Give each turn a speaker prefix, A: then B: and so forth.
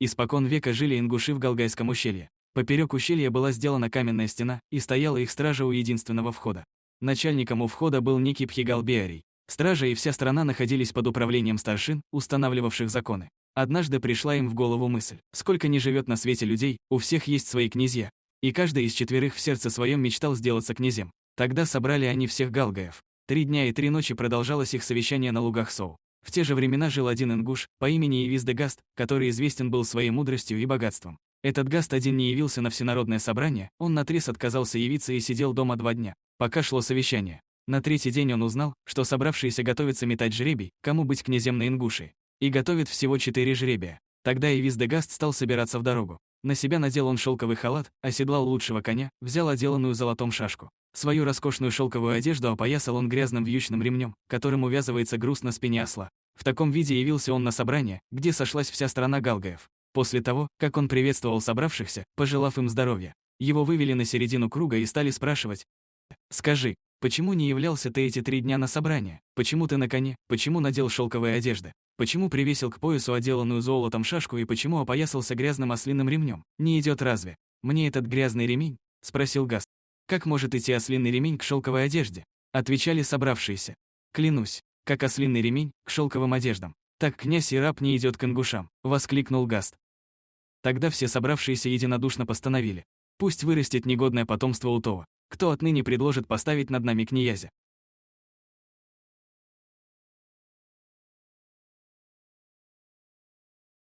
A: Испокон века жили ингуши в Галгайском ущелье. Поперек ущелья была сделана каменная стена, и стояла их стража у единственного входа. Начальником у входа был некий Пхигалбеарий. Стража и вся страна находились под управлением старшин, устанавливавших законы. Однажды пришла им в голову мысль: сколько ни живет на свете людей, у всех есть свои князья. И каждый из четверых в сердце своем мечтал сделаться князем. Тогда собрали они всех галгаев. 3 дня и 3 ночи продолжалось их совещание на лугах Соу. В те же времена жил один ингуш по имени Ивиздагаст, который известен был своей мудростью и богатством. Этот Гаст один не явился на всенародное собрание, он наотрез отказался явиться и сидел дома 2 дня, пока шло совещание. На 3-й день он узнал, что собравшиеся готовятся метать жребий, кому быть князем на Ингушии. И готовят всего 4 жребия. Тогда Ивиздагаст стал собираться в дорогу. На себя надел он шелковый халат, оседлал лучшего коня, взял отделанную золотом шашку. Свою роскошную шелковую одежду опоясал он грязным вьючным ремнем, которым увязывается груз на спине осла. В таком виде явился он на собрание, где сошлась вся страна галгаев. После того, как он приветствовал собравшихся, пожелав им здоровья, его вывели на середину круга и стали спрашивать: «Скажи, почему не являлся ты эти 3 дня на собрание? Почему ты на коне? Почему надел шелковые одежды? Почему привесил к поясу отделанную золотом шашку и почему опоясался грязным ослиным ремнем? Не идет разве? Мне этот грязный ремень?» — спросил Гаст. «Как может идти ослиный ремень к шелковой одежде?» — отвечали собравшиеся. «Клянусь, как ослиный ремень к шелковым одеждам, так князь и раб не идет к ингушам», — воскликнул Гаст. Тогда все собравшиеся единодушно постановили: пусть вырастет негодное потомство у того, кто отныне предложит поставить над нами князя.